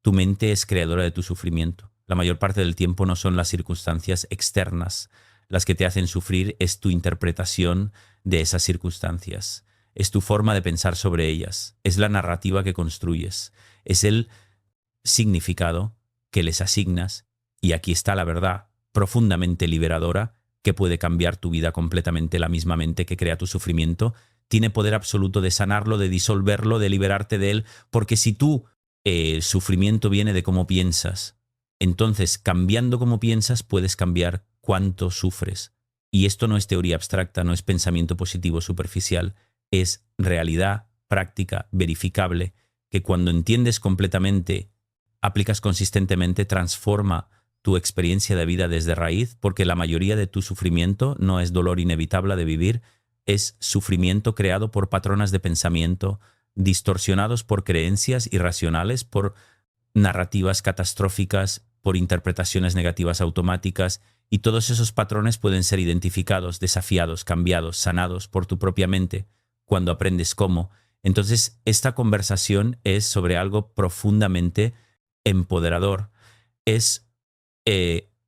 Tu mente es creadora de tu sufrimiento. La mayor parte del tiempo no son las circunstancias externas las que te hacen sufrir, es tu interpretación de esas circunstancias. Es tu forma de pensar sobre ellas. Es la narrativa que construyes. Es el significado que les asignas. Y aquí está la verdad profundamente liberadora que puede cambiar tu vida completamente. La misma mente que crea tu sufrimiento tiene poder absoluto de sanarlo, de disolverlo, de liberarte de él, porque si tú, el sufrimiento viene de cómo piensas, entonces cambiando cómo piensas puedes cambiar cuánto sufres. Y esto no es teoría abstracta, no es pensamiento positivo superficial, es realidad práctica, verificable, que cuando entiendes completamente, aplicas consistentemente, transforma tu experiencia de vida desde raíz, porque la mayoría de tu sufrimiento no es dolor inevitable de vivir, es sufrimiento creado por patrones de pensamiento, distorsionados por creencias irracionales, por narrativas catastróficas, por interpretaciones negativas automáticas, y todos esos patrones pueden ser identificados, desafiados, cambiados, sanados por tu propia mente, cuando aprendes cómo. Entonces, esta conversación es sobre algo profundamente empoderador. Es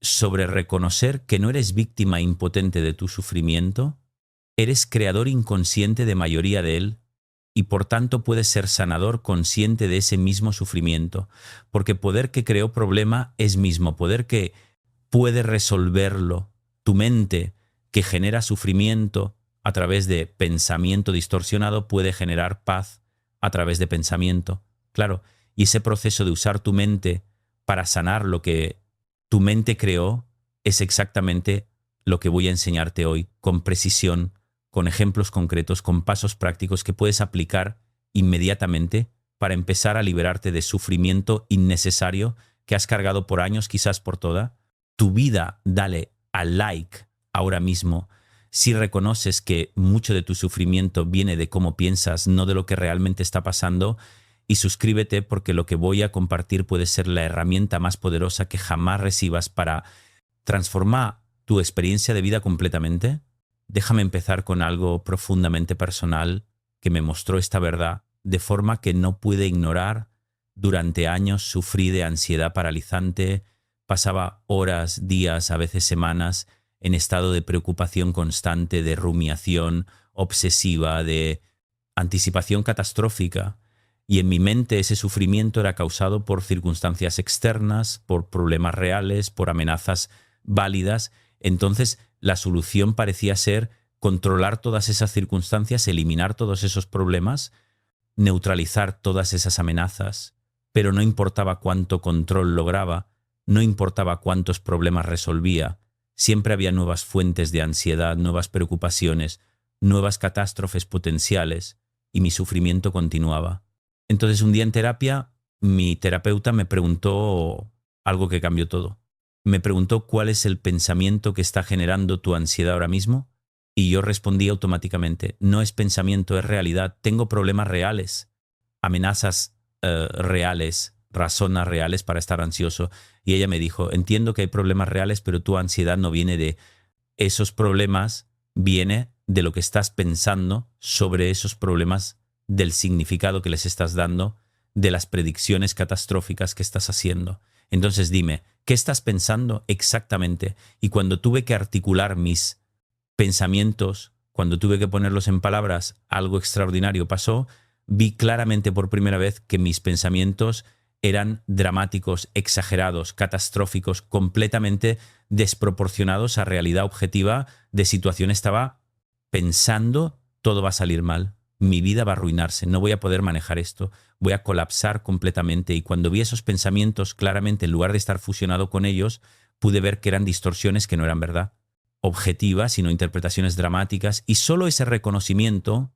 sobre reconocer que no eres víctima impotente de tu sufrimiento, eres creador inconsciente de mayoría de él, y por tanto puedes ser sanador consciente de ese mismo sufrimiento, porque poder que creó problema es mismo poder que puede resolverlo. Tu mente que genera sufrimiento a través de pensamiento distorsionado puede generar paz a través de pensamiento. Claro, y ese proceso de usar tu mente para sanar lo que tu mente creó es exactamente lo que voy a enseñarte hoy, con precisión, con ejemplos concretos, con pasos prácticos que puedes aplicar inmediatamente para empezar a liberarte de sufrimiento innecesario que has cargado por años, quizás por toda tu vida. Dale al like ahora mismo si reconoces que mucho de tu sufrimiento viene de cómo piensas, no de lo que realmente está pasando, y suscríbete porque lo que voy a compartir puede ser la herramienta más poderosa que jamás recibas para transformar tu experiencia de vida completamente. Déjame empezar con algo profundamente personal que me mostró esta verdad de forma que no pude ignorar. Durante años sufrí de ansiedad paralizante, pasaba horas, días, a veces semanas, en estado de preocupación constante, de rumiación obsesiva, de anticipación catastrófica. Y en mi mente ese sufrimiento era causado por circunstancias externas, por problemas reales, por amenazas válidas. Entonces la solución parecía ser controlar todas esas circunstancias, eliminar todos esos problemas, neutralizar todas esas amenazas, pero no importaba cuánto control lograba, no importaba cuántos problemas resolvía, siempre había nuevas fuentes de ansiedad, nuevas preocupaciones, nuevas catástrofes potenciales, y mi sufrimiento continuaba. Entonces un día en terapia, mi terapeuta me preguntó algo que cambió todo. Me preguntó cuál es el pensamiento que está generando tu ansiedad ahora mismo, y yo respondí automáticamente: no es pensamiento, es realidad. Tengo problemas reales, amenazas reales, razones reales para estar ansioso. Y ella me dijo: entiendo que hay problemas reales, pero tu ansiedad no viene de esos problemas, viene de lo que estás pensando sobre esos problemas, del significado que les estás dando, de las predicciones catastróficas que estás haciendo. Entonces dime, ¿qué estás pensando exactamente? Y cuando tuve que articular mis pensamientos, cuando tuve que ponerlos en palabras, algo extraordinario pasó. Vi claramente por primera vez que mis pensamientos eran dramáticos, exagerados, catastróficos, completamente desproporcionados a realidad objetiva de situación. Estaba pensando: todo va a salir mal, mi vida va a arruinarse, no voy a poder manejar esto, voy a colapsar completamente. Y cuando vi esos pensamientos claramente, en lugar de estar fusionado con ellos, pude ver que eran distorsiones que no eran verdad objetivas, sino interpretaciones dramáticas. Y solo ese reconocimiento,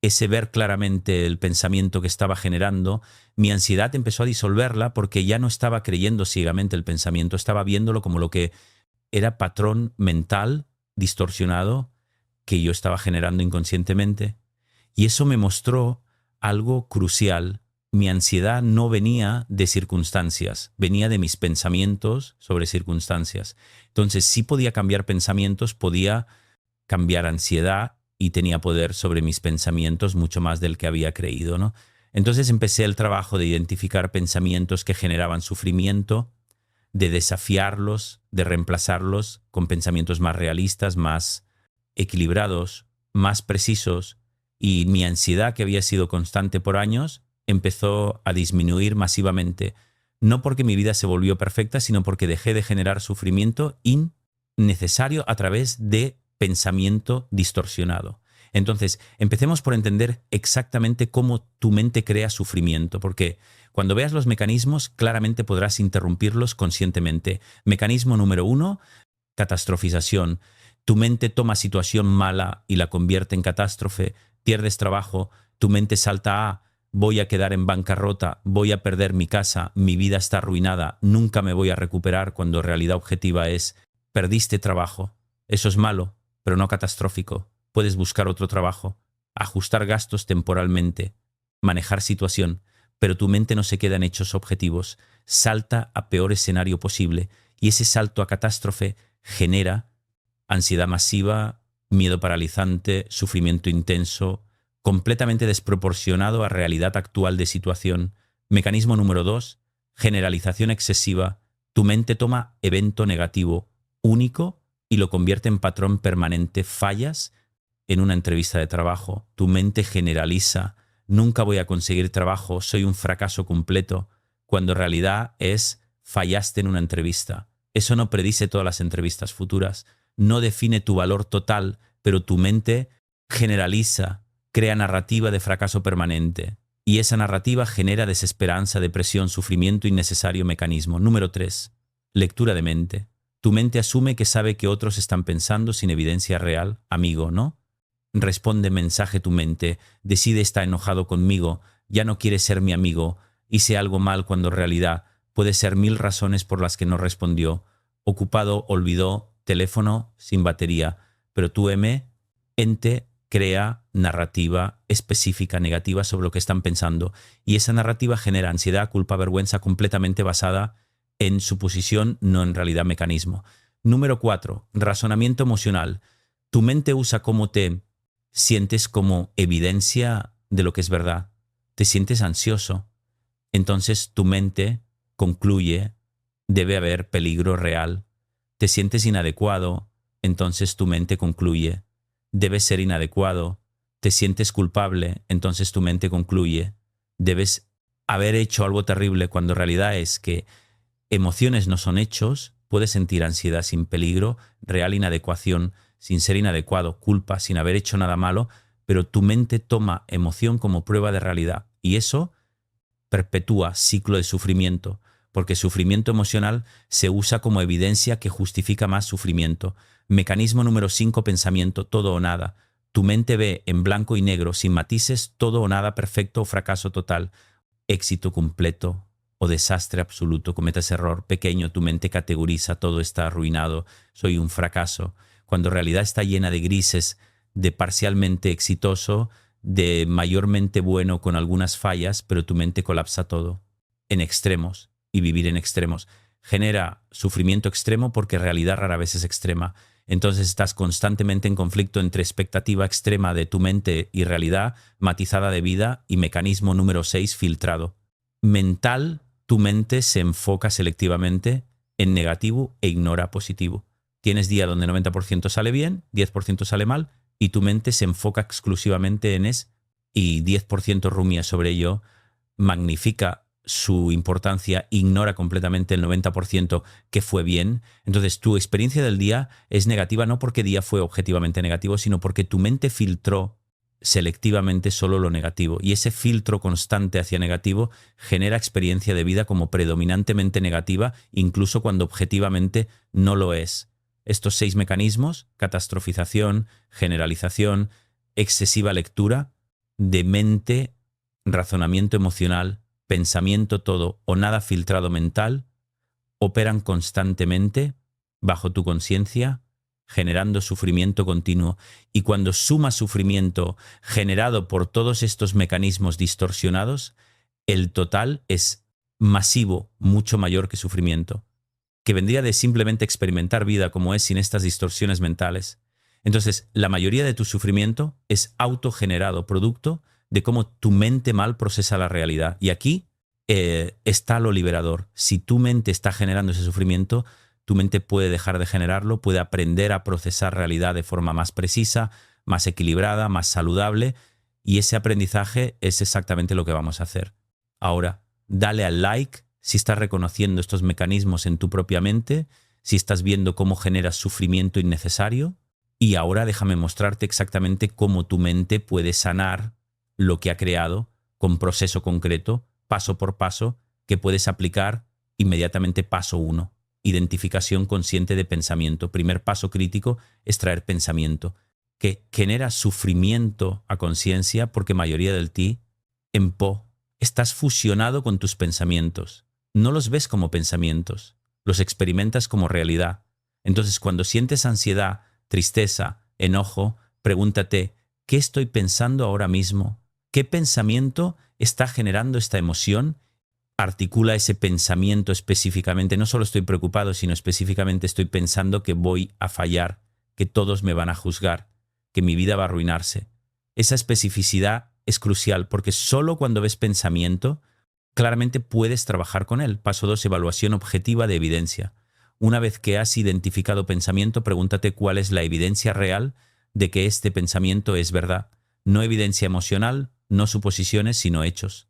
ese ver claramente el pensamiento que estaba generando, mi ansiedad empezó a disolverla, porque ya no estaba creyendo ciegamente el pensamiento, estaba viéndolo como lo que era patrón mental distorsionado que yo estaba generando inconscientemente. Y eso me mostró algo crucial. Mi ansiedad no venía de circunstancias, venía de mis pensamientos sobre circunstancias. Entonces, sí podía cambiar pensamientos, podía cambiar ansiedad, y tenía poder sobre mis pensamientos mucho más del que había creído, ¿no? Entonces empecé el trabajo de identificar pensamientos que generaban sufrimiento, de desafiarlos, de reemplazarlos con pensamientos más realistas, más equilibrados, más precisos, y mi ansiedad, que había sido constante por años, empezó a disminuir masivamente. No porque mi vida se volvió perfecta, sino porque dejé de generar sufrimiento innecesario a través de pensamiento distorsionado. Entonces, empecemos por entender exactamente cómo tu mente crea sufrimiento, porque cuando veas los mecanismos, claramente podrás interrumpirlos conscientemente. Mecanismo número 1, catastrofización. Tu mente toma situación mala y la convierte en catástrofe, pierdes trabajo, tu mente salta a voy a quedar en bancarrota, voy a perder mi casa, mi vida está arruinada, nunca me voy a recuperar, cuando realidad objetiva es perdiste trabajo. Eso es malo, pero no catastrófico. Puedes buscar otro trabajo, ajustar gastos temporalmente, manejar situación, pero tu mente no se queda en hechos objetivos, salta a peor escenario posible, y ese salto a catástrofe genera ansiedad masiva, miedo paralizante, sufrimiento intenso, completamente desproporcionado a realidad actual de situación. Mecanismo número 2, generalización excesiva. Tu mente toma evento negativo, único, y lo convierte en patrón permanente. Fallas en una entrevista de trabajo, tu mente generaliza, nunca voy a conseguir trabajo, soy un fracaso completo, cuando en realidad es fallaste en una entrevista. Eso no predice todas las entrevistas futuras, no define tu valor total, pero tu mente generaliza, crea narrativa de fracaso permanente. Y esa narrativa genera desesperanza, depresión, sufrimiento innecesario. Mecanismo número 3, lectura de mente. Tu mente asume que sabe que otros están pensando sin evidencia real. Amigo, ¿no? Responde mensaje tu mente, decide está enojado conmigo, ya no quiere ser mi amigo, hice algo mal, cuando en realidad puede ser 1000 razones por las que no respondió. Ocupado, olvidó, teléfono sin batería. Pero tu ente crea narrativa específica negativa sobre lo que están pensando, y esa narrativa genera ansiedad, culpa, vergüenza, completamente basada en suposición, no en realidad mecanismo. Número 4, razonamiento emocional. Tu mente usa cómo te sientes como evidencia de lo que es verdad. Te sientes ansioso, entonces tu mente concluye debe haber peligro real. Te sientes inadecuado, entonces tu mente concluye debes ser inadecuado. Te sientes culpable, entonces tu mente concluye debes haber hecho algo terrible, cuando en realidad es que emociones no son hechos. Puedes sentir ansiedad sin peligro, real inadecuación sin ser inadecuado, culpa sin haber hecho nada malo, pero tu mente toma emoción como prueba de realidad, y eso perpetúa ciclo de sufrimiento, porque sufrimiento emocional se usa como evidencia que justifica más sufrimiento. Mecanismo número 5, pensamiento, todo o nada. Tu mente ve en blanco y negro, sin matices, todo o nada, perfecto o fracaso total, éxito completo o desastre absoluto. Cometes error pequeño, tu mente categoriza, todo está arruinado, soy un fracaso, cuando en realidad está llena de grises, de parcialmente exitoso, de mayormente bueno con algunas fallas, pero tu mente colapsa todo en extremos, y vivir en extremos genera sufrimiento extremo porque realidad rara vez es extrema. Entonces estás constantemente en conflicto entre expectativa extrema de tu mente y realidad matizada de vida. Y mecanismo número 6, filtrado. Mental, tu mente se enfoca selectivamente en negativo e ignora positivo. Tienes día donde 90% sale bien, 10% sale mal, y tu mente se enfoca exclusivamente en y 10% rumia sobre ello, magnifica su importancia, ignora completamente el 90% que fue bien. Entonces tu experiencia del día es negativa, no porque día fue objetivamente negativo, sino porque tu mente filtró selectivamente solo lo negativo, y ese filtro constante hacia negativo genera experiencia de vida como predominantemente negativa, incluso cuando objetivamente no lo es. Estos 6 mecanismos, catastrofización, generalización, excesiva lectura de mente, razonamiento emocional, pensamiento todo o nada filtrado mental, operan constantemente bajo tu conciencia, generando sufrimiento continuo. Y cuando sumas sufrimiento generado por todos estos mecanismos distorsionados, el total es masivo, mucho mayor que sufrimiento, que vendría de simplemente experimentar vida como es sin estas distorsiones mentales. Entonces, la mayoría de tu sufrimiento es autogenerado, producto de cómo tu mente mal procesa la realidad. Y aquí está lo liberador. Si tu mente está generando ese sufrimiento, tu mente puede dejar de generarlo, puede aprender a procesar realidad de forma más precisa, más equilibrada, más saludable, y ese aprendizaje es exactamente lo que vamos a hacer. Ahora, dale al like si estás reconociendo estos mecanismos en tu propia mente, si estás viendo cómo generas sufrimiento innecesario, y ahora déjame mostrarte exactamente cómo tu mente puede sanar lo que ha creado con proceso concreto, paso por paso, que puedes aplicar inmediatamente. Paso 1. Identificación consciente de pensamiento. Primer paso crítico es traer pensamiento, que genera sufrimiento a conciencia porque mayoría del ti, estás fusionado con tus pensamientos. No los ves como pensamientos, los experimentas como realidad. Entonces, cuando sientes ansiedad, tristeza, enojo, pregúntate, ¿qué estoy pensando ahora mismo? ¿Qué pensamiento está generando esta emoción? Articula ese pensamiento específicamente. No solo estoy preocupado, sino específicamente estoy pensando que voy a fallar, que todos me van a juzgar, que mi vida va a arruinarse. Esa especificidad es crucial porque solo cuando ves pensamiento, claramente puedes trabajar con él. Paso 2, evaluación objetiva de evidencia. Una vez que has identificado pensamiento, pregúntate cuál es la evidencia real de que este pensamiento es verdad. No evidencia emocional, no suposiciones, sino hechos.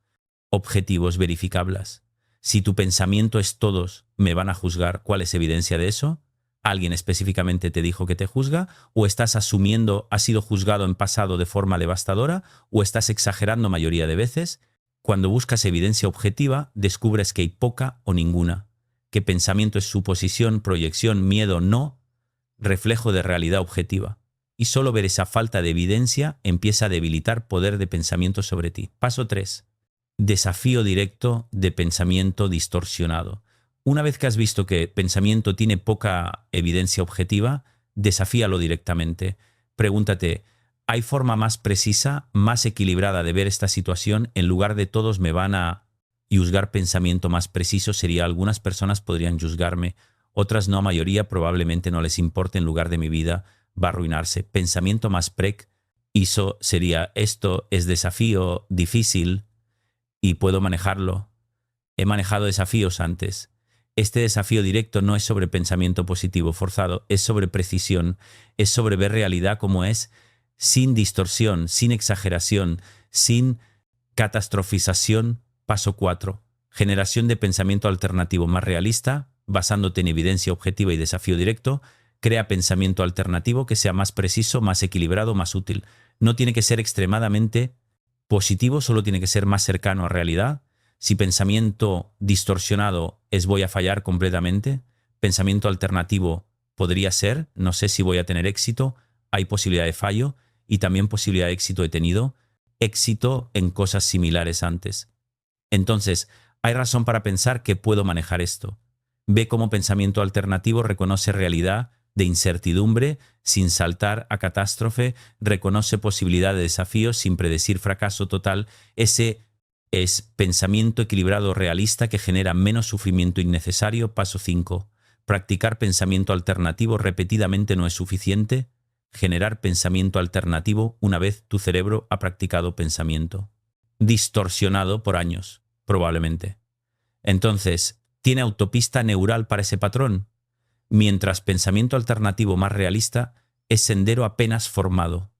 Objetivos verificables. Si tu pensamiento es todos me van a juzgar, ¿cuál es evidencia de eso? ¿Alguien específicamente te dijo que te juzga? ¿O estás asumiendo, has sido juzgado en pasado de forma devastadora? ¿O estás exagerando mayoría de veces? Cuando buscas evidencia objetiva, descubres que hay poca o ninguna. Que pensamiento es suposición, proyección, miedo, no, reflejo de realidad objetiva. Y solo ver esa falta de evidencia empieza a debilitar poder de pensamiento sobre ti. Paso 3. Desafío directo de pensamiento distorsionado. Una vez que has visto que pensamiento tiene poca evidencia objetiva, desafíalo directamente. Pregúntate, ¿hay forma más precisa, más equilibrada de ver esta situación? En lugar de todos me van a juzgar, pensamiento más preciso sería algunas personas podrían juzgarme, otras no, mayoría probablemente no les importe, en lugar de mi vida va a arruinarse. Pensamiento más preciso sería, esto es desafío difícil y puedo manejarlo. He manejado desafíos antes. Este desafío directo no es sobre pensamiento positivo forzado, es sobre precisión, es sobre ver realidad como es, sin distorsión, sin exageración, sin catastrofización. Paso 4. Generación de pensamiento alternativo más realista, basándote en evidencia objetiva y desafío directo. Crea pensamiento alternativo que sea más preciso, más equilibrado, más útil. No tiene que ser extremadamente positivo, solo tiene que ser más cercano a realidad. Si pensamiento distorsionado es voy a fallar completamente, pensamiento alternativo podría ser, no sé si voy a tener éxito, hay posibilidad de fallo y también posibilidad de éxito he tenido, éxito en cosas similares antes. Entonces, hay razón para pensar que puedo manejar esto. Ve cómo pensamiento alternativo reconoce realidad de incertidumbre sin saltar a catástrofe, reconoce posibilidad de desafío sin predecir fracaso total. Ese es pensamiento equilibrado realista que genera menos sufrimiento innecesario. Paso 5. Practicar pensamiento alternativo repetidamente no es suficiente. Generar pensamiento alternativo una vez tu cerebro ha practicado pensamiento distorsionado por años, probablemente. Entonces, ¿tiene autopista neural para ese patrón? Mientras pensamiento alternativo más realista es sendero apenas formado.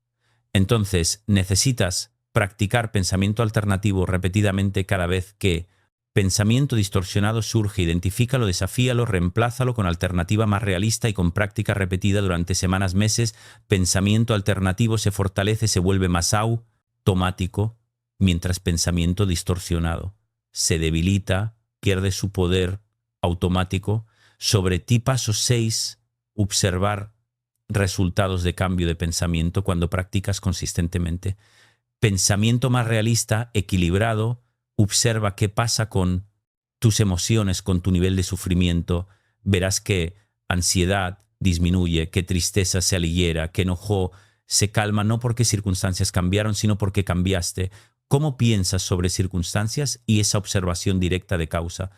Entonces, necesitas practicar pensamiento alternativo repetidamente cada vez que pensamiento distorsionado surge. Identifícalo, desafíalo, reemplázalo con alternativa más realista y con práctica repetida durante semanas, meses. Pensamiento alternativo se fortalece, se vuelve más automático, mientras pensamiento distorsionado se debilita, pierde su poder automático sobre ti. Paso 6. Observar resultados de cambio de pensamiento cuando practicas consistentemente. Pensamiento más realista, equilibrado, observa qué pasa con tus emociones, con tu nivel de sufrimiento. Verás que ansiedad disminuye, que tristeza se aliviera, que enojo se calma, no porque circunstancias cambiaron, sino porque cambiaste. ¿Cómo piensas sobre circunstancias? Y esa observación directa de causa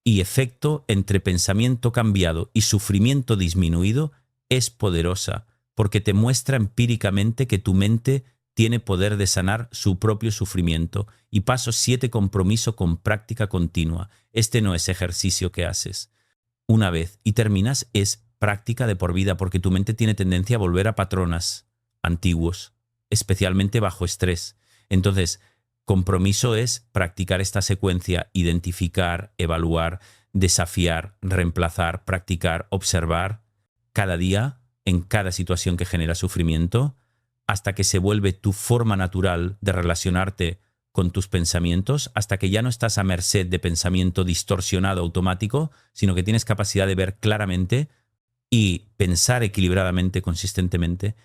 y efecto entre pensamiento cambiado y sufrimiento disminuido es poderosa, porque te muestra empíricamente que tu mente tiene poder de sanar su propio sufrimiento. Y paso 7, compromiso con práctica continua. Este no es ejercicio que haces una vez y terminas, es práctica de por vida, porque tu mente tiene tendencia a volver a patrones antiguos, especialmente bajo estrés. Entonces, compromiso es practicar esta secuencia, identificar, evaluar, desafiar, reemplazar, practicar, observar cada día en cada situación que genera sufrimiento, hasta que se vuelve tu forma natural de relacionarte con tus pensamientos, hasta que ya no estás a merced de pensamiento distorsionado automático, sino que tienes capacidad de ver claramente y pensar equilibradamente, consistentemente.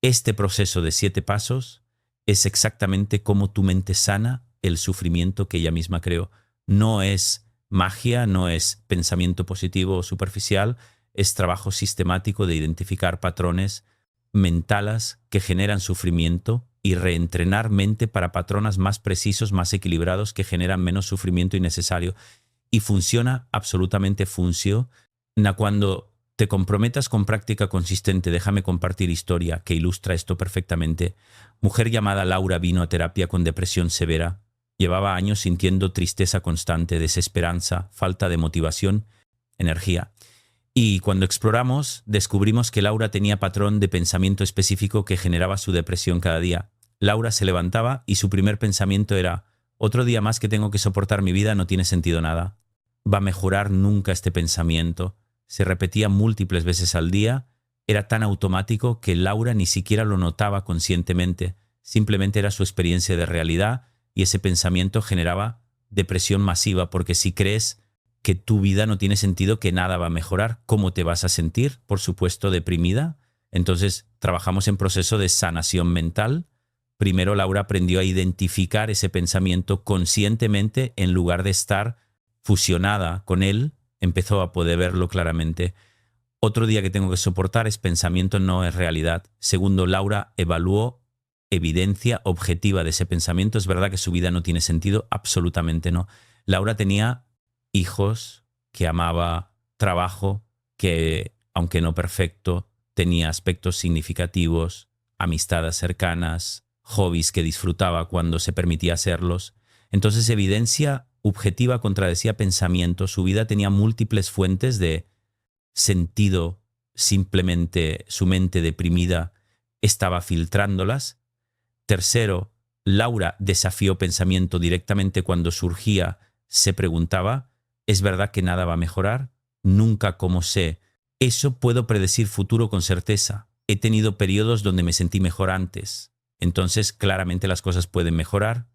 Este proceso de 7 pasos es exactamente cómo tu mente sana el sufrimiento que ella misma creó. No es magia, no es pensamiento positivo o superficial, es trabajo sistemático de identificar patrones mentales que generan sufrimiento y reentrenar mente para patrones más precisos, más equilibrados, que generan menos sufrimiento innecesario. Y funciona, absolutamente funciona, cuando te comprometas con práctica consistente. Déjame compartir historia que ilustra esto perfectamente. Mujer llamada Laura vino a terapia con depresión severa. Llevaba años sintiendo tristeza constante, desesperanza, falta de motivación, energía. Y cuando exploramos, descubrimos que Laura tenía patrón de pensamiento específico que generaba su depresión cada día. Laura se levantaba y su primer pensamiento era: otro día más que tengo que soportar mi vida, no tiene sentido nada. ¿Va a mejorar nunca este pensamiento? Se repetía múltiples veces al día. Era tan automático que Laura ni siquiera lo notaba conscientemente. Simplemente era su experiencia de realidad y ese pensamiento generaba depresión masiva, porque si crees que tu vida no tiene sentido, que nada va a mejorar, ¿cómo te vas a sentir? Por supuesto, deprimida. Entonces, trabajamos en proceso de sanación mental. Primero, Laura aprendió a identificar ese pensamiento conscientemente en lugar de estar fusionada con él. Empezó a poder verlo claramente. Otro día que tengo que soportar es pensamiento, no es realidad. Segundo, Laura evaluó evidencia objetiva de ese pensamiento. ¿Es verdad que su vida no tiene sentido? Absolutamente no. Laura tenía hijos que amaba, trabajo que, aunque no perfecto, tenía aspectos significativos, amistades cercanas, hobbies que disfrutaba cuando se permitía hacerlos. Entonces, evidencia objetiva contradecía pensamiento. Su vida tenía múltiples fuentes de sentido, simplemente su mente deprimida estaba filtrándolas. Tercero, Laura desafió pensamiento directamente cuando surgía. Se preguntaba: ¿es verdad que nada va a mejorar? Nunca, como sé. Eso puedo predecir futuro con certeza. He tenido periodos donde me sentí mejor antes. Entonces, claramente las cosas pueden mejorar.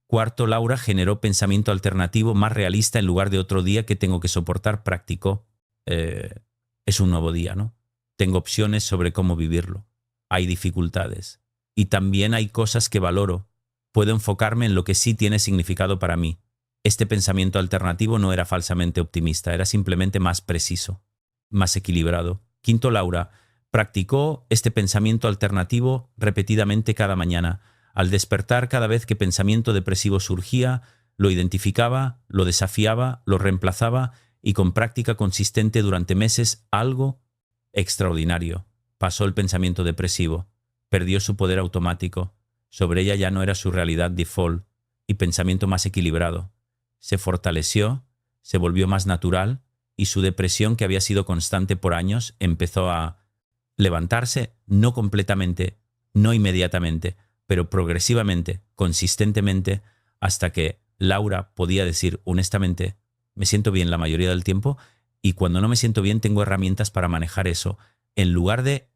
Cuarto, Laura generó pensamiento alternativo más realista. En lugar de otro día que tengo que soportar, practicó. Es un nuevo día, ¿no? Tengo opciones sobre cómo vivirlo. Hay dificultades. Y también hay cosas que valoro. Puedo enfocarme en lo que sí tiene significado para mí. Este pensamiento alternativo no era falsamente optimista, era simplemente más preciso, más equilibrado. Quinto, Laura practicó este pensamiento alternativo repetidamente cada mañana. Al despertar, cada vez que pensamiento depresivo surgía, lo identificaba, lo desafiaba, lo reemplazaba, y con práctica consistente durante meses, algo extraordinario. Pasó el pensamiento depresivo, perdió su poder automático, sobre ella ya no era su realidad default, y pensamiento más equilibrado. Se fortaleció, se volvió más natural, y su depresión, que había sido constante por años, empezó a levantarse, no completamente, no inmediatamente, pero progresivamente, consistentemente, hasta que Laura podía decir honestamente: me siento bien la mayoría del tiempo, y cuando no me siento bien tengo herramientas para manejar eso. En lugar de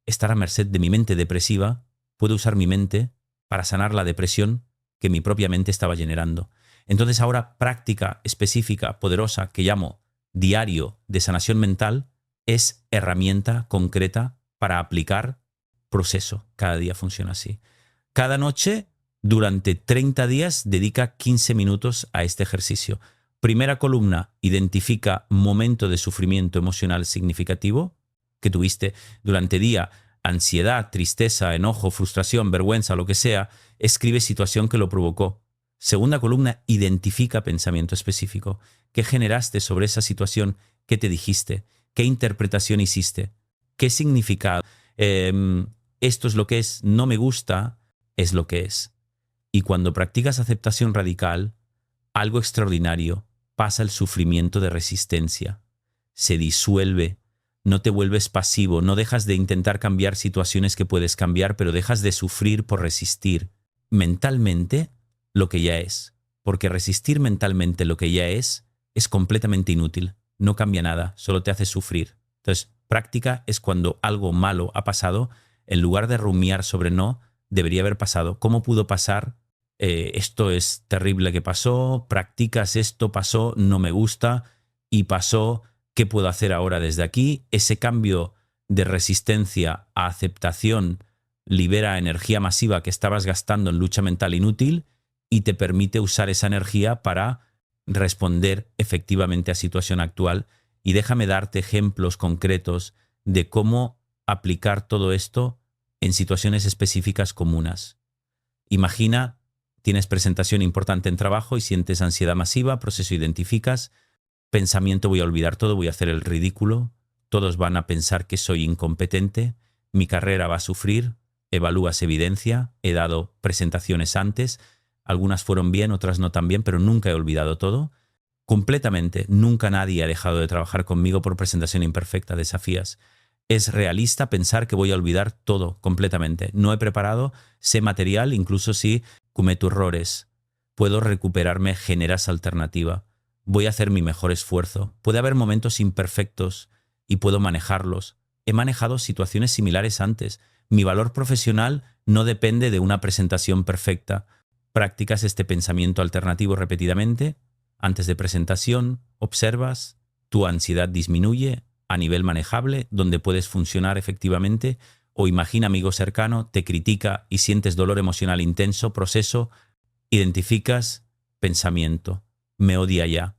estar a merced de mi mente depresiva, puedo usar mi mente para sanar la depresión que mi propia mente estaba generando. Entonces ahora, práctica específica, poderosa, que llamo diario de sanación mental, es herramienta concreta para aplicar proceso. Cada día funciona así. Cada noche, durante 30 días, dedica 15 minutos a este ejercicio. Primera columna: identifica momento de sufrimiento emocional significativo que tuviste durante el día. Ansiedad, tristeza, enojo, frustración, vergüenza, lo que sea. Escribe situación que lo provocó. Segunda columna: identifica pensamiento específico. ¿Qué generaste sobre esa situación? ¿Qué te dijiste? ¿Qué interpretación hiciste? ¿Qué significado? Esto es lo que es, no me gusta es lo que es. Y cuando practicas aceptación radical, algo extraordinario, pasa el sufrimiento de resistencia. Se disuelve, no te vuelves pasivo, no dejas de intentar cambiar situaciones que puedes cambiar, pero dejas de sufrir por resistir mentalmente lo que ya es. Porque resistir mentalmente lo que ya es completamente inútil, no cambia nada, solo te hace sufrir. Entonces, práctica es cuando algo malo ha pasado, en lugar de rumiar sobre no, debería haber pasado. ¿Cómo pudo pasar? Esto es terrible que pasó, practicas esto, pasó, no me gusta y pasó, ¿qué puedo hacer ahora desde aquí? Ese cambio de resistencia a aceptación libera energía masiva que estabas gastando en lucha mental inútil y te permite usar esa energía para responder efectivamente a situación actual. Y déjame darte ejemplos concretos de cómo aplicar todo esto en situaciones específicas comunes. Imagina, tienes presentación importante en trabajo y sientes ansiedad masiva, proceso identificas, pensamiento voy a olvidar todo, voy a hacer el ridículo, todos van a pensar que soy incompetente, mi carrera va a sufrir, evalúas evidencia, he dado presentaciones antes, algunas fueron bien, otras no tan bien, pero nunca he olvidado todo. Completamente, nunca nadie ha dejado de trabajar conmigo por presentación imperfecta, desafías. Es realista pensar que voy a olvidar todo completamente. No he preparado, sé material, incluso si cometo errores. Puedo recuperarme, generas alternativa. Voy a hacer mi mejor esfuerzo. Puede haber momentos imperfectos y puedo manejarlos. He manejado situaciones similares antes. Mi valor profesional no depende de una presentación perfecta. Practicas este pensamiento alternativo repetidamente. Antes de presentación, observas, tu ansiedad disminuye a nivel manejable, donde puedes funcionar efectivamente, o imagina amigo cercano, te critica y sientes dolor emocional intenso, proceso, identificas, pensamiento, me odia ya,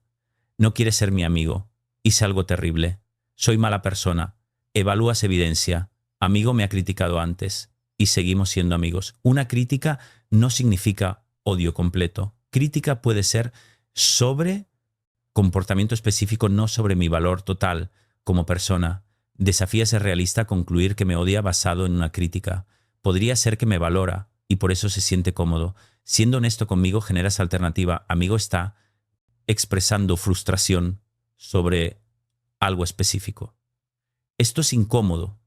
no quiere ser mi amigo, hice algo terrible, soy mala persona, evalúas evidencia, amigo me ha criticado antes y seguimos siendo amigos. Una crítica no significa odio completo, crítica puede ser sobre comportamiento específico, no sobre mi valor total como persona. Desafía ser realista a concluir que me odia basado en una crítica. Podría ser que me valora y por eso se siente cómodo. Siendo honesto conmigo generas alternativa. Amigo está expresando frustración sobre algo específico. Esto es incómodo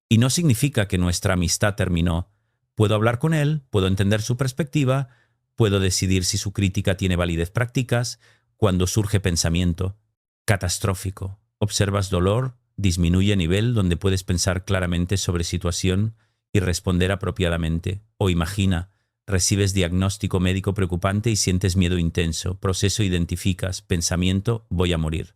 y no significa que nuestra amistad terminó. Puedo hablar con él, puedo entender su perspectiva, puedo decidir si su crítica tiene validez. Prácticas cuando surge pensamiento catastrófico. Observas dolor, disminuye nivel donde puedes pensar claramente sobre situación y responder apropiadamente. O imagina, recibes diagnóstico médico preocupante y sientes miedo intenso. Proceso, identificas, pensamiento, voy a morir.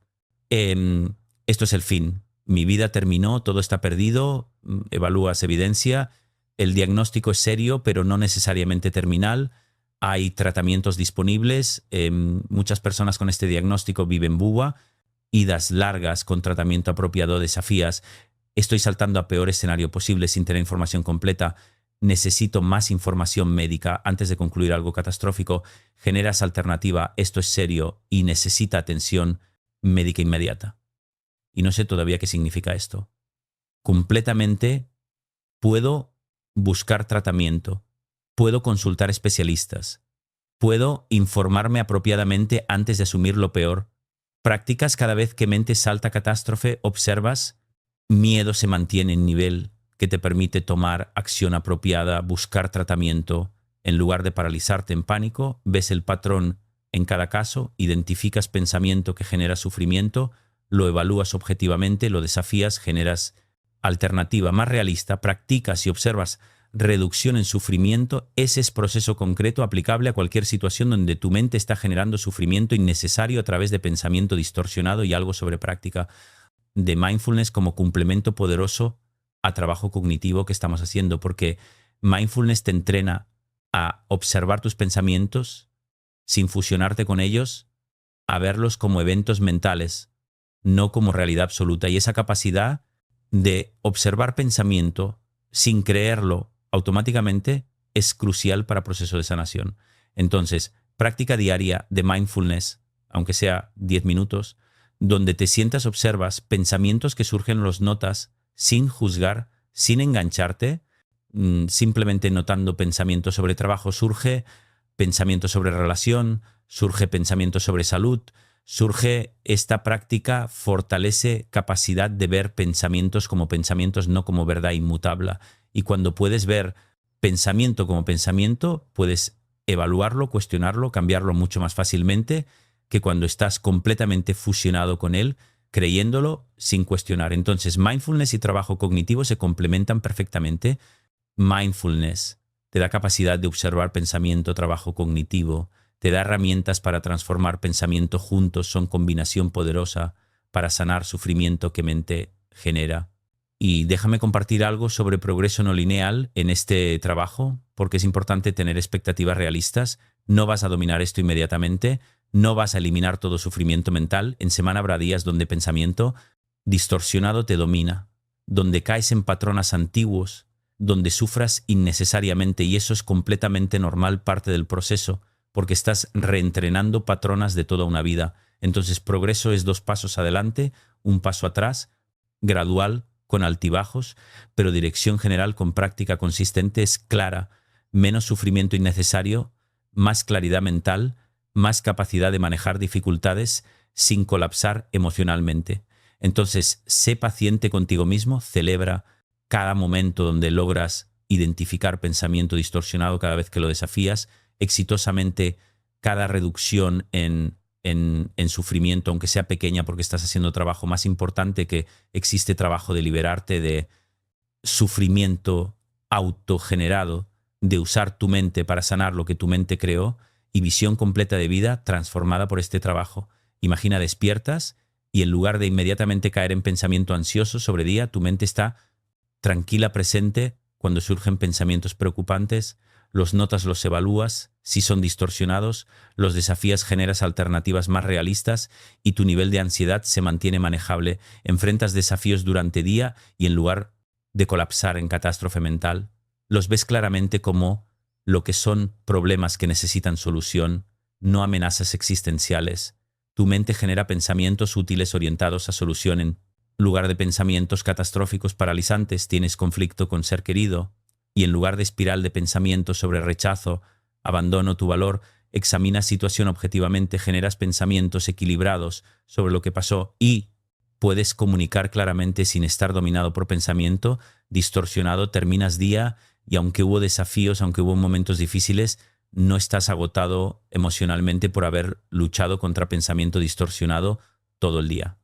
Esto es el fin. Mi vida terminó, todo está perdido, evalúas evidencia, el diagnóstico es serio, pero no necesariamente terminal. Hay tratamientos disponibles, muchas personas con este diagnóstico viven BUA, idas largas con tratamiento apropiado, desafías. Estoy saltando a peor escenario posible sin tener información completa. Necesito más información médica antes de concluir algo catastrófico. Generas alternativa, esto es serio y necesita atención médica inmediata. Y no sé todavía qué significa esto. Completamente puedo buscar tratamiento, puedo consultar especialistas, puedo informarme apropiadamente antes de asumir lo peor. Practicas cada vez que mente salta catástrofe, observas, miedo se mantiene en nivel que te permite tomar acción apropiada, buscar tratamiento. En lugar de paralizarte en pánico, ves el patrón en cada caso, identificas pensamiento que genera sufrimiento, lo evalúas objetivamente, lo desafías, generas alternativa más realista, practicas y observas reducción en sufrimiento. Ese es proceso concreto aplicable a cualquier situación donde tu mente está generando sufrimiento innecesario a través de pensamiento distorsionado y algo sobre práctica de mindfulness como complemento poderoso a trabajo cognitivo que estamos haciendo, porque mindfulness te entrena a observar tus pensamientos sin fusionarte con ellos, a verlos como eventos mentales, no como realidad absoluta. Y esa capacidad de observar pensamiento sin creerlo automáticamente es crucial para el proceso de sanación. Entonces, práctica diaria de mindfulness, aunque sea 10 minutos, donde te sientas, observas pensamientos que surgen, los notas sin juzgar, sin engancharte, simplemente notando pensamiento sobre trabajo, surge pensamiento sobre relación, surge pensamiento sobre salud, surge esta práctica, fortalece capacidad de ver pensamientos como pensamientos, no como verdad inmutable. Y cuando puedes ver pensamiento como pensamiento, puedes evaluarlo, cuestionarlo, cambiarlo mucho más fácilmente que cuando estás completamente fusionado con él, creyéndolo sin cuestionar. Entonces, mindfulness y trabajo cognitivo se complementan perfectamente. Mindfulness te da capacidad de observar pensamiento, trabajo cognitivo, te da herramientas para transformar pensamiento juntos, son combinación poderosa para sanar sufrimiento que mente genera. Y déjame compartir algo sobre progreso no lineal en este trabajo, porque es importante tener expectativas realistas. No vas a dominar esto inmediatamente, no vas a eliminar todo sufrimiento mental. En semana habrá días donde pensamiento distorsionado te domina, donde caes en patrones antiguos, donde sufras innecesariamente, y eso es completamente normal, parte del proceso, porque estás reentrenando patronas de toda una vida. Entonces, progreso es 2 pasos adelante, 1 paso atrás, gradual, con altibajos, pero dirección general con práctica consistente es clara, menos sufrimiento innecesario, más claridad mental, más capacidad de manejar dificultades sin colapsar emocionalmente. Entonces, sé paciente contigo mismo, celebra cada momento donde logras identificar pensamiento distorsionado cada vez que lo desafías, exitosamente cada reducción en sufrimiento, aunque sea pequeña porque estás haciendo trabajo. Más importante que existe trabajo de liberarte de sufrimiento autogenerado, de usar tu mente para sanar lo que tu mente creó, y visión completa de vida transformada por este trabajo. Imagina, despiertas y en lugar de inmediatamente caer en pensamiento ansioso sobre día, tu mente está tranquila, presente. Cuando surgen pensamientos preocupantes, los notas, los evalúas, si son distorsionados, los desafías, generas alternativas más realistas y tu nivel de ansiedad se mantiene manejable. Enfrentas desafíos durante día y en lugar de colapsar en catástrofe mental, los ves claramente como lo que son problemas que necesitan solución, no amenazas existenciales. Tu mente genera pensamientos útiles orientados a solución en lugar de pensamientos catastróficos paralizantes. Tienes conflicto con ser querido, y en lugar de espiral de pensamientos sobre rechazo, abandono, tu valor, examinas situación objetivamente, generas pensamientos equilibrados sobre lo que pasó y puedes comunicar claramente sin estar dominado por pensamiento distorsionado. Terminas día y aunque hubo desafíos, aunque hubo momentos difíciles, no estás agotado emocionalmente por haber luchado contra pensamiento distorsionado todo el día.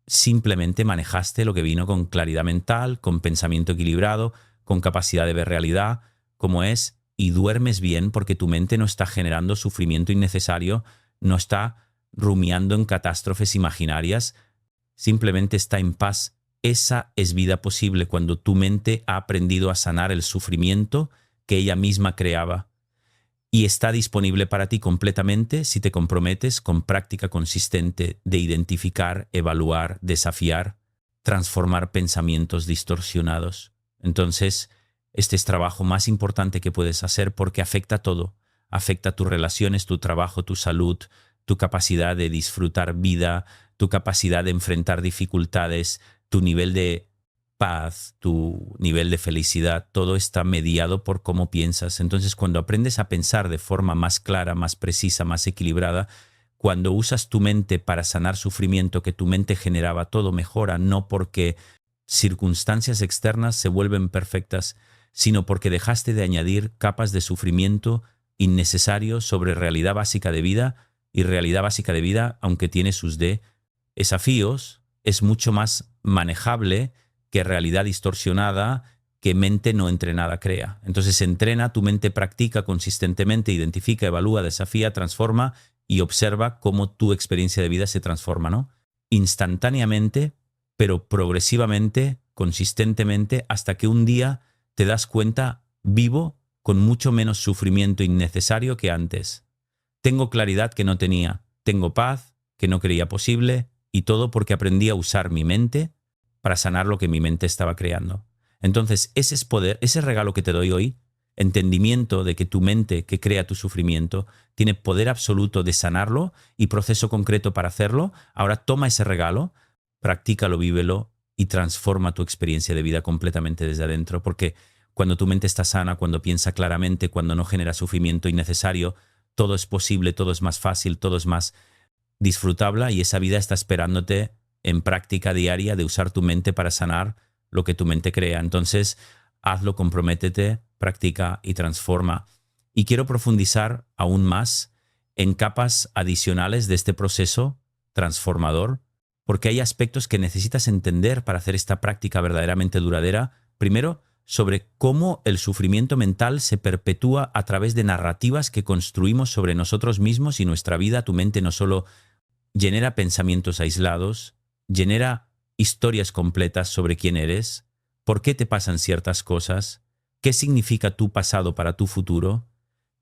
Simplemente manejaste lo que vino con claridad mental, con pensamiento equilibrado, con capacidad de ver realidad como es, y duermes bien porque tu mente no está generando sufrimiento innecesario, no está rumiando en catástrofes imaginarias, simplemente está en paz. Esa es vida posible cuando tu mente ha aprendido a sanar el sufrimiento que ella misma creaba. Y está disponible para ti completamente si te comprometes con práctica consistente de identificar, evaluar, desafiar, transformar pensamientos distorsionados. Entonces, este es el trabajo más importante que puedes hacer porque afecta todo. Afecta tus relaciones, tu trabajo, tu salud, tu capacidad de disfrutar vida, tu capacidad de enfrentar dificultades, tu nivel de paz, tu nivel de felicidad. Todo está mediado por cómo piensas. Entonces, cuando aprendes a pensar de forma más clara, más precisa, más equilibrada, cuando usas tu mente para sanar sufrimiento que tu mente generaba, todo mejora, no porque circunstancias externas se vuelven perfectas, sino porque dejaste de añadir capas de sufrimiento innecesario sobre realidad básica de vida, y realidad básica de vida, aunque tiene sus desafíos, es mucho más manejable que realidad distorsionada que mente no entrenada crea. Entonces entrena, tu mente practica consistentemente, identifica, evalúa, desafía, transforma y observa cómo tu experiencia de vida se transforma, ¿no? Instantáneamente, pero progresivamente, consistentemente, hasta que un día te das cuenta, vivo con mucho menos sufrimiento innecesario que antes. Tengo claridad que no tenía, tengo paz que no creía posible, y todo porque aprendí a usar mi mente para sanar lo que mi mente estaba creando. Entonces, ese es poder, ese regalo que te doy hoy, entendimiento de que tu mente que crea tu sufrimiento tiene poder absoluto de sanarlo y proceso concreto para hacerlo. Ahora toma ese regalo, practícalo, vívelo y transforma tu experiencia de vida completamente desde adentro, porque Cuando tu mente está sana, cuando piensa claramente, cuando no genera sufrimiento innecesario, todo es posible, todo es más fácil, todo es más disfrutable y esa vida está esperándote en práctica diaria de usar tu mente para sanar lo que tu mente crea. Entonces, hazlo, comprométete, practica y transforma. Y quiero profundizar aún más en capas adicionales de este proceso transformador, porque hay aspectos que necesitas entender para hacer esta práctica verdaderamente duradera. Primero, sobre cómo el sufrimiento mental se perpetúa a través de narrativas que construimos sobre nosotros mismos y nuestra vida. Tu mente no solo genera pensamientos aislados, genera historias completas sobre quién eres, por qué te pasan ciertas cosas, qué significa tu pasado para tu futuro,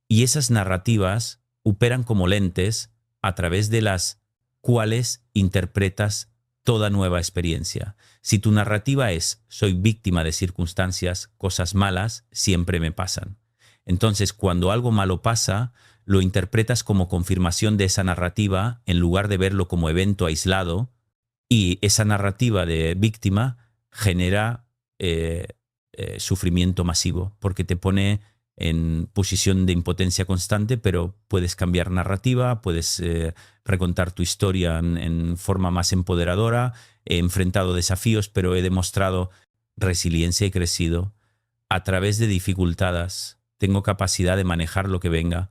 y esas narrativas operan como lentes a través de las cuales interpretas toda nueva experiencia. Si tu narrativa es soy víctima de circunstancias, cosas malas siempre me pasan. Entonces, cuando algo malo pasa, lo interpretas como confirmación de esa narrativa en lugar de verlo como evento aislado, y esa narrativa de víctima genera sufrimiento masivo porque te pone en posición de impotencia constante, pero puedes cambiar narrativa, puedes recontar tu historia en forma más empoderadora. He enfrentado desafíos, pero he demostrado resiliencia y crecido. A través de dificultades, tengo capacidad de manejar lo que venga.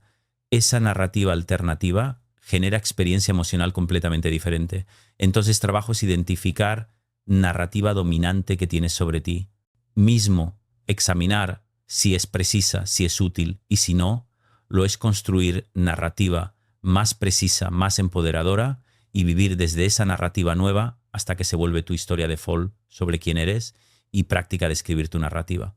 Esa narrativa alternativa genera experiencia emocional completamente diferente. Entonces, trabajo es identificar narrativa dominante que tienes sobre ti. Mismo, examinar si es precisa, si es útil, y si no, lo es construir narrativa más precisa, más empoderadora y vivir desde esa narrativa nueva hasta que se vuelve tu historia default sobre quién eres y práctica de escribir tu narrativa.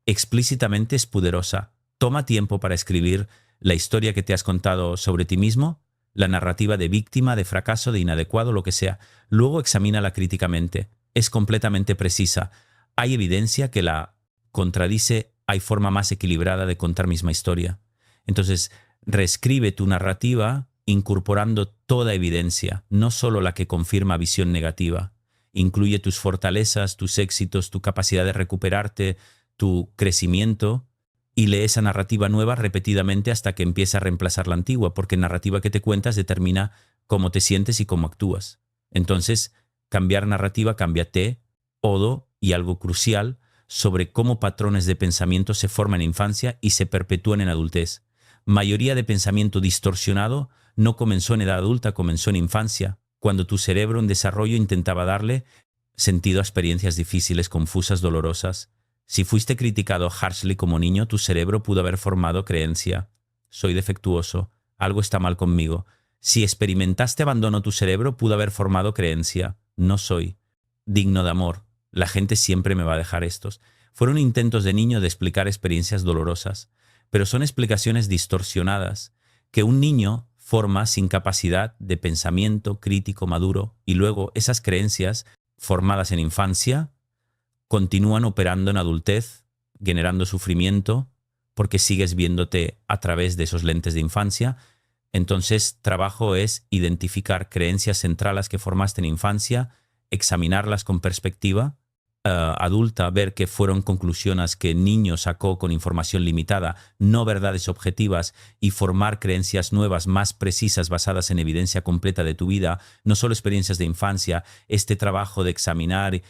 Explícitamente es poderosa. Toma tiempo para escribir la historia que te has contado sobre ti mismo, la narrativa de víctima, de fracaso, de inadecuado, lo que sea. Luego examínala críticamente. Es completamente precisa. Hay evidencia que la contradice. Hay forma más equilibrada de contar misma historia. Entonces, reescribe tu narrativa incorporando toda evidencia, no solo la que confirma visión negativa. Incluye tus fortalezas, tus éxitos, tu capacidad de recuperarte, tu crecimiento, y lee esa narrativa nueva repetidamente hasta que empiece a reemplazar la antigua, porque la narrativa que te cuentas determina cómo te sientes y cómo actúas. Entonces, cambiar narrativa, cámbiate, todo, y algo crucial, sobre cómo patrones de pensamiento se forman en infancia y se perpetúan en adultez. Mayoría de pensamiento distorsionado no comenzó en edad adulta, comenzó en infancia, cuando tu cerebro en desarrollo intentaba darle sentido a experiencias difíciles, confusas, dolorosas. Si fuiste criticado harshly como niño, tu cerebro pudo haber formado creencia. Soy defectuoso, algo está mal conmigo. Si experimentaste abandono, tu cerebro pudo haber formado creencia. No soy digno de amor. La gente siempre me va a dejar estos. Fueron intentos de niño de explicar experiencias dolorosas, pero son explicaciones distorsionadas que un niño forma sin capacidad de pensamiento crítico maduro, y luego esas creencias formadas en infancia continúan operando en adultez, generando sufrimiento, porque sigues viéndote a través de esos lentes de infancia. Entonces, trabajo es identificar creencias centrales que formaste en infancia, examinarlas con perspectiva adulta, ver que fueron conclusiones que el niño sacó con información limitada, no verdades objetivas, y formar creencias nuevas, más precisas, basadas en evidencia completa de tu vida, no solo experiencias de infancia. Este trabajo de examinar,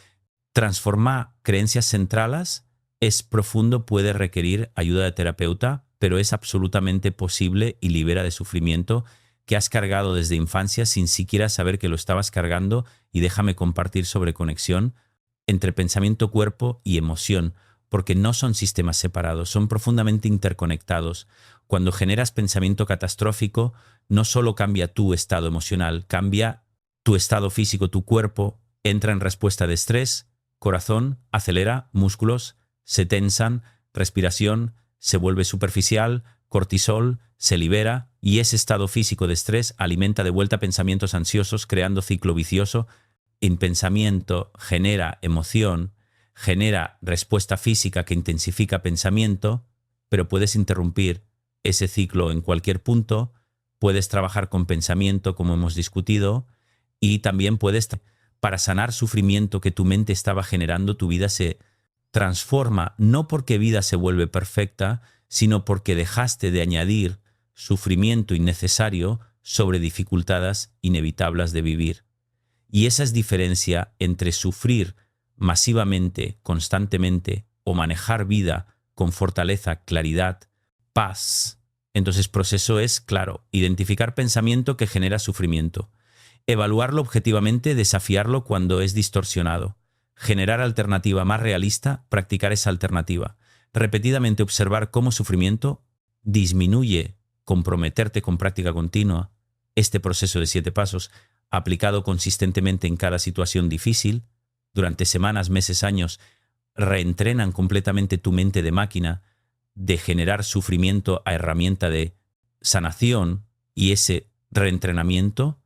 transformar creencias centrales es profundo, puede requerir ayuda de terapeuta, pero es absolutamente posible y libera de sufrimiento que has cargado desde infancia sin siquiera saber que lo estabas cargando. Y déjame compartir sobre conexión entre pensamiento, cuerpo y emoción, porque no son sistemas separados, son profundamente interconectados. Cuando generas pensamiento catastrófico, no solo cambia tu estado emocional, cambia tu estado físico, tu cuerpo entra en respuesta de estrés, corazón acelera, músculos se tensan, respiración se vuelve superficial, cortisol se libera, y ese estado físico de estrés alimenta de vuelta pensamientos ansiosos, creando ciclo vicioso. En pensamiento genera emoción, genera respuesta física que intensifica pensamiento, pero puedes interrumpir ese ciclo en cualquier punto. Puedes trabajar con pensamiento, como hemos discutido, y también puedes, para sanar sufrimiento que tu mente estaba generando, tu vida se transforma no porque vida se vuelve perfecta, sino porque dejaste de añadir sufrimiento innecesario sobre dificultades inevitables de vivir. Y esa es diferencia entre sufrir masivamente, constantemente, o manejar vida con fortaleza, claridad, paz. Entonces, proceso es, claro, identificar pensamiento que genera sufrimiento, evaluarlo objetivamente, desafiarlo cuando es distorsionado, generar alternativa más realista, practicar esa alternativa, repetidamente observar cómo sufrimiento disminuye, comprometerte con práctica continua, este proceso de 7 pasos, aplicado consistentemente en cada situación difícil, durante semanas, meses, años, reentrenan completamente tu mente de máquina, de generar sufrimiento a herramienta de sanación, y ese reentrenamiento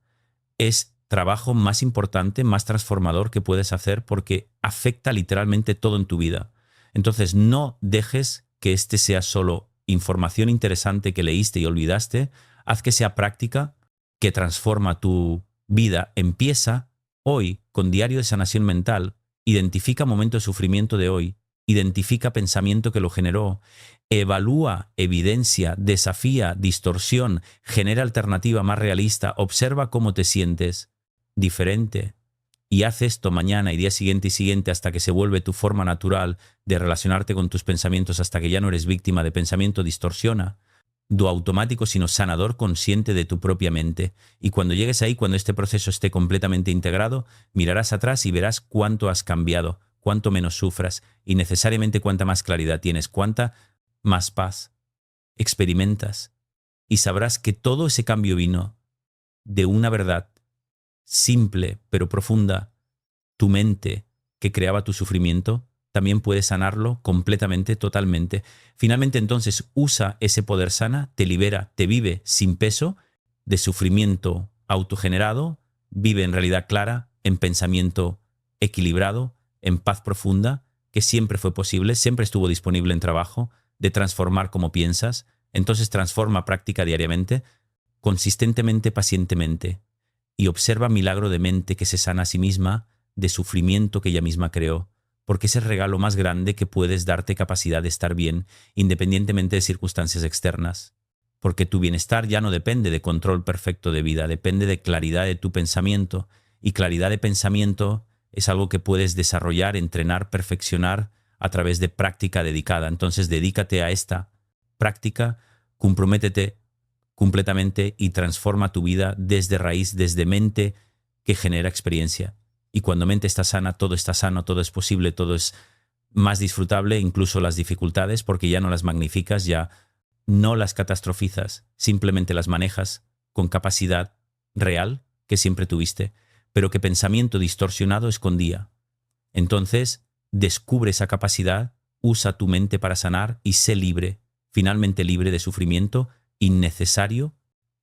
es trabajo más importante, más transformador que puedes hacer porque afecta literalmente todo en tu vida. Entonces no dejes que este sea solo información interesante que leíste y olvidaste, haz que sea práctica que transforma tu vida. Empieza hoy con diario de sanación mental, identifica momento de sufrimiento de hoy, identifica pensamiento que lo generó, evalúa, evidencia, desafía, distorsión, genera alternativa más realista, observa cómo te sientes diferente y haz esto mañana y día siguiente y siguiente hasta que se vuelve tu forma natural de relacionarte con tus pensamientos, hasta que ya no eres víctima de pensamiento, distorsiona, do automático, sino sanador consciente de tu propia mente. Y cuando llegues ahí, cuando este proceso esté completamente integrado, mirarás atrás y verás cuánto has cambiado, cuánto menos sufras y necesariamente cuánta más claridad tienes, cuánta más paz experimentas. Y sabrás que todo ese cambio vino de una verdad simple pero profunda. Tu mente que creaba tu sufrimiento también puede sanarlo completamente, totalmente. Finalmente, entonces, usa ese poder sana, te libera, te vive sin peso de sufrimiento autogenerado, vive en realidad clara, en pensamiento equilibrado, en paz profunda, que siempre fue posible, siempre estuvo disponible en trabajo, de transformar como piensas. Entonces transforma, práctica diariamente, consistentemente, pacientemente, y observa milagro de mente que se sana a sí misma de sufrimiento que ella misma creó, porque es el regalo más grande que puedes darte, capacidad de estar bien, independientemente de circunstancias externas. Porque tu bienestar ya no depende de control perfecto de vida, depende de claridad de tu pensamiento, y claridad de pensamiento es algo que puedes desarrollar, entrenar, perfeccionar a través de práctica dedicada. Entonces dedícate a esta práctica, comprométete completamente y transforma tu vida desde raíz, desde mente que genera experiencia. Y cuando mente está sana, todo está sano, todo es posible, todo es más disfrutable, incluso las dificultades, porque ya no las magnificas, ya no las catastrofizas, simplemente las manejas con capacidad real que siempre tuviste, pero que pensamiento distorsionado escondía. Entonces, descubre esa capacidad, usa tu mente para sanar y sé libre, finalmente libre de sufrimiento innecesario,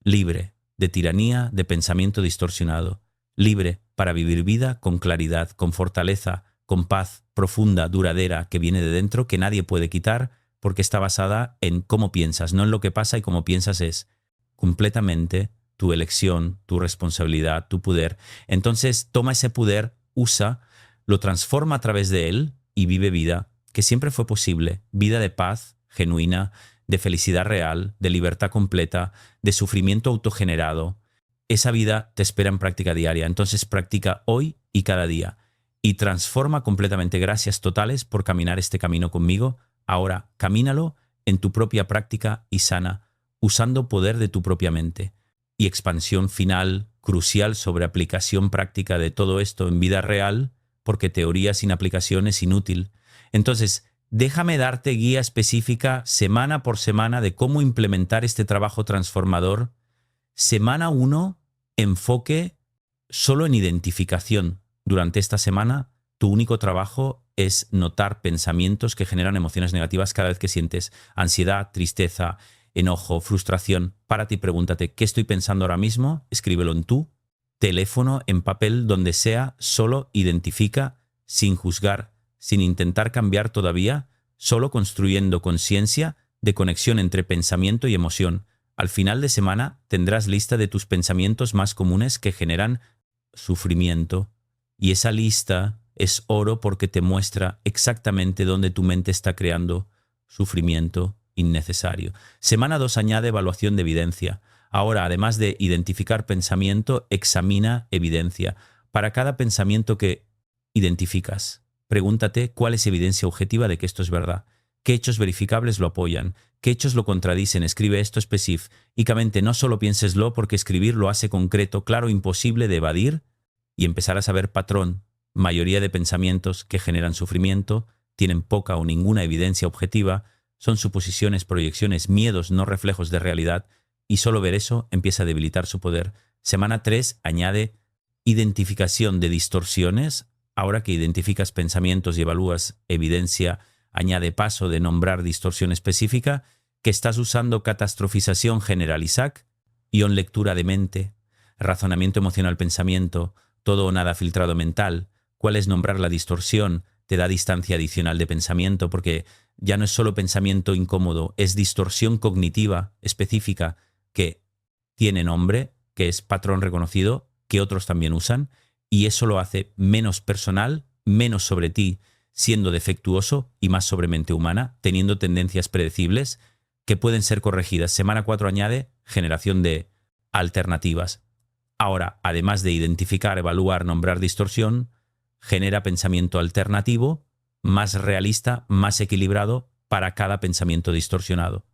libre de tiranía, de pensamiento distorsionado, libre para vivir vida con claridad, con fortaleza, con paz profunda, duradera, que viene de dentro, que nadie puede quitar, porque está basada en cómo piensas, no en lo que pasa, y cómo piensas es completamente tu elección, tu responsabilidad, tu poder. Entonces toma ese poder, usa, lo transforma a través de él y vive vida que siempre fue posible, vida de paz genuina, de felicidad real, de libertad completa, de sufrimiento autogenerado. Esa vida te espera en práctica diaria. Entonces practica hoy y cada día y transforma completamente. Gracias totales por caminar este camino conmigo. Ahora camínalo en tu propia práctica y sana, usando poder de tu propia mente. Y expansión final, crucial sobre aplicación práctica de todo esto en vida real, porque teoría sin aplicación es inútil. Entonces, déjame darte guía específica semana por semana de cómo implementar este trabajo transformador. Semana 1, enfoque solo en identificación. Durante esta semana, tu único trabajo es notar pensamientos que generan emociones negativas cada vez que sientes ansiedad, tristeza, enojo, frustración. Párate y pregúntate, ¿qué estoy pensando ahora mismo? Escríbelo en tu teléfono, en papel, donde sea. Solo identifica, sin juzgar, sin intentar cambiar todavía, solo construyendo conciencia de conexión entre pensamiento y emoción. Al final de semana tendrás lista de tus pensamientos más comunes que generan sufrimiento, y esa lista es oro porque te muestra exactamente dónde tu mente está creando sufrimiento innecesario. Semana 2 añade evaluación de evidencia. Ahora, además de identificar pensamiento, examina evidencia. Para cada pensamiento que identificas, pregúntate cuál es evidencia objetiva de que esto es verdad. ¿Qué hechos verificables lo apoyan? ¿Qué hechos lo contradicen? Escribe esto específicamente. No solo piénseslo porque escribir lo hace concreto, claro, imposible de evadir y empezarás a ver patrón. Mayoría de pensamientos que generan sufrimiento tienen poca o ninguna evidencia objetiva, son suposiciones, proyecciones, miedos, no reflejos de realidad, y solo ver eso empieza a debilitar su poder. Semana 3 añade identificación de distorsiones. Ahora que identificas pensamientos y evalúas evidencia, añade paso de nombrar distorsión específica, que estás usando catastrofización generalizada, lectura de mente, razonamiento emocional pensamiento, todo o nada filtrado mental. ¿Cuál es nombrar la distorsión? Te da distancia adicional de pensamiento porque ya no es solo pensamiento incómodo, es distorsión cognitiva específica que tiene nombre, que es patrón reconocido, que otros también usan, y eso lo hace menos personal, menos sobre ti, siendo defectuoso y más sobre mente humana, teniendo tendencias predecibles que pueden ser corregidas. Semana 4 añade generación de alternativas. Ahora, además de identificar, evaluar, nombrar distorsión, genera pensamiento alternativo, más realista, más equilibrado para cada pensamiento distorsionado.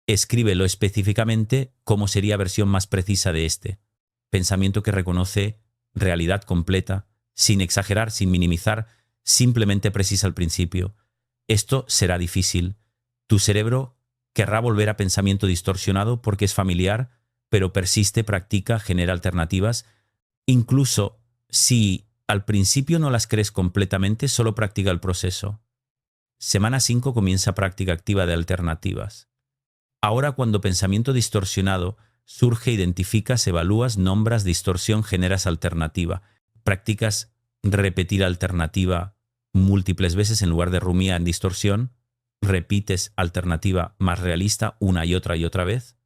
Escríbelo específicamente cómo sería versión más precisa de este. Pensamiento que reconoce realidad completa, sin exagerar, sin minimizar, simplemente precisa al principio. Esto será difícil. Tu cerebro querrá volver a pensamiento distorsionado porque es familiar, pero persiste, practica, genera alternativas. Incluso si al principio no las crees completamente, solo practica el proceso. Semana 5 comienza práctica activa de alternativas. Ahora, cuando pensamiento distorsionado surge, identificas, evalúas, nombras distorsión, generas alternativa. Practicas repetir alternativa múltiples veces en lugar de rumiar en distorsión. Repites alternativa más realista una y otra vez.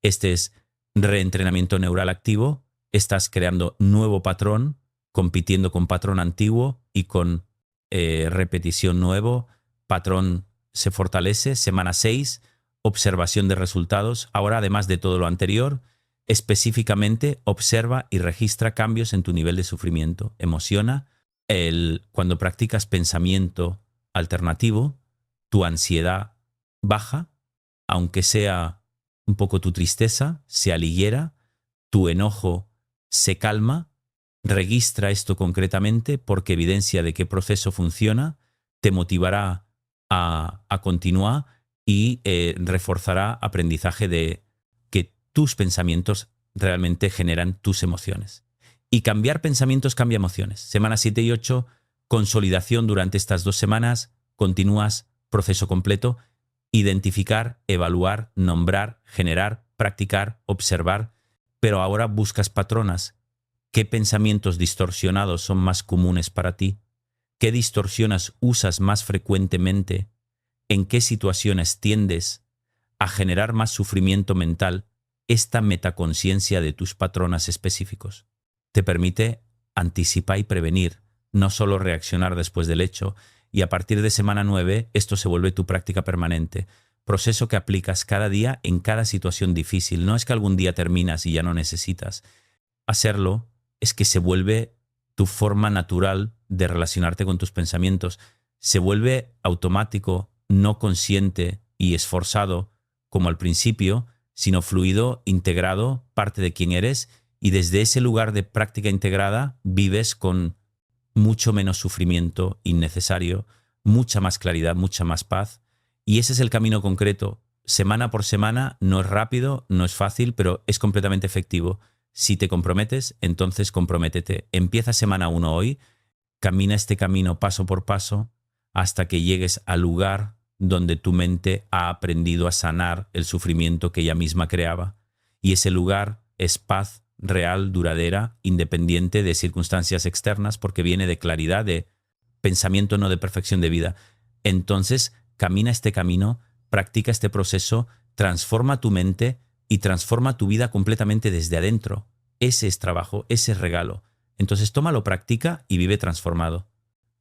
Este es reentrenamiento neural activo. Estás creando nuevo patrón, compitiendo con patrón antiguo y con repetición nuevo. Patrón se fortalece. Semana 6, observación de resultados. Ahora, además de todo lo anterior, específicamente observa y registra cambios en tu nivel de sufrimiento. Emociona. Cuando practicas pensamiento alternativo, tu ansiedad baja, aunque sea un poco tu tristeza, se aliviera, tu enojo se calma. Registra esto concretamente porque evidencia de qué proceso funciona, te motivará a continuar y reforzará aprendizaje de que tus pensamientos realmente generan tus emociones. Y cambiar pensamientos cambia emociones. Semana 7 y 8, consolidación durante estas 2 semanas, continúas, proceso completo, identificar, evaluar, nombrar, generar, practicar, observar, pero ahora buscas patronas. ¿Qué pensamientos distorsionados son más comunes para ti? ¿Qué distorsiones usas más frecuentemente? ¿En qué situaciones tiendes a generar más sufrimiento mental? Esta metaconciencia de tus patrones específicos te permite anticipar y prevenir, no solo reaccionar después del hecho, y a partir de semana 9 esto se vuelve tu práctica permanente. Proceso que aplicas cada día en cada situación difícil. No es que algún día terminas y ya no necesitas hacerlo, es que se vuelve tu forma natural de relacionarte con tus pensamientos. Se vuelve automático, no consciente y esforzado como al principio, sino fluido, integrado, parte de quién eres, y desde ese lugar de práctica integrada vives con mucho menos sufrimiento innecesario, mucha más claridad, mucha más paz. Y ese es el camino concreto. Semana por semana, no es rápido, no es fácil, pero es completamente efectivo. Si te comprometes, entonces comprométete. Empieza semana 1 hoy, camina este camino paso por paso hasta que llegues al lugar donde tu mente ha aprendido a sanar el sufrimiento que ella misma creaba. Y ese lugar es paz real, duradera, independiente de circunstancias externas, porque viene de claridad, de pensamiento, no de perfección de vida. Entonces, camina este camino, practica este proceso, transforma tu mente y transforma tu vida completamente desde adentro. Ese es trabajo, ese es regalo. Entonces, tómalo, practica y vive transformado.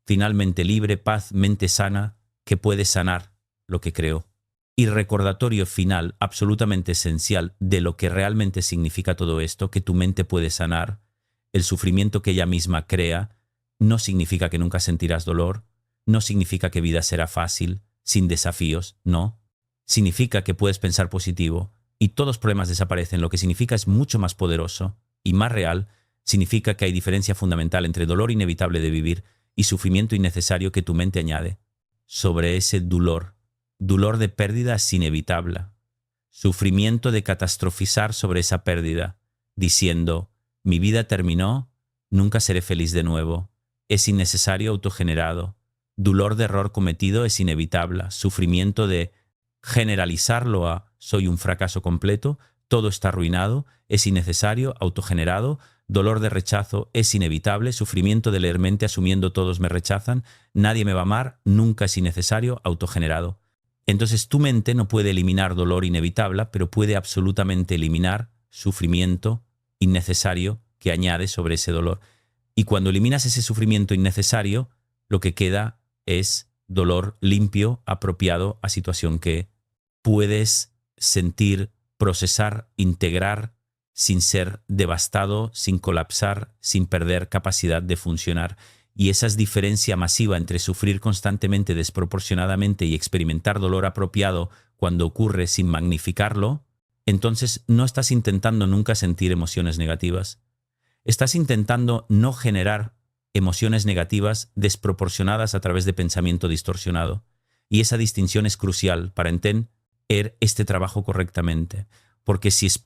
finalmente libre, paz, mente sana, que puede sanar lo que creó. Y recordatorio final, absolutamente esencial, de lo que realmente significa todo esto, que tu mente puede sanar, el sufrimiento que ella misma crea, no significa que nunca sentirás dolor, no significa que vida será fácil, sin desafíos, no. Significa que puedes pensar positivo y todos los problemas desaparecen. Lo que significa es mucho más poderoso y más real. Significa que hay diferencia fundamental entre dolor inevitable de vivir y sufrimiento innecesario que tu mente añade. Sobre ese dolor de pérdida es inevitable. Sufrimiento de catastrofizar sobre esa pérdida, diciendo, mi vida terminó, nunca seré feliz de nuevo. Es innecesario, autogenerado. Dolor de error cometido es inevitable. Sufrimiento de generalizarlo a soy un fracaso completo, todo está arruinado, es innecesario, autogenerado. Dolor de rechazo es inevitable. Sufrimiento de leer mente asumiendo todos me rechazan, nadie me va a amar, nunca es innecesario, autogenerado. Entonces tu mente no puede eliminar dolor inevitable, pero puede absolutamente eliminar sufrimiento innecesario que añade sobre ese dolor. Y cuando eliminas ese sufrimiento innecesario, lo que queda es dolor limpio, apropiado a situación que puedes sentir, procesar, integrar, sin ser devastado, sin colapsar, sin perder capacidad de funcionar. Y esa es diferencia masiva entre sufrir constantemente desproporcionadamente y experimentar dolor apropiado cuando ocurre sin magnificarlo. Entonces no estás intentando nunca sentir emociones negativas. Estás intentando no generar emociones negativas desproporcionadas a través de pensamiento distorsionado. Y esa distinción es crucial para entender este trabajo correctamente. Porque si esperas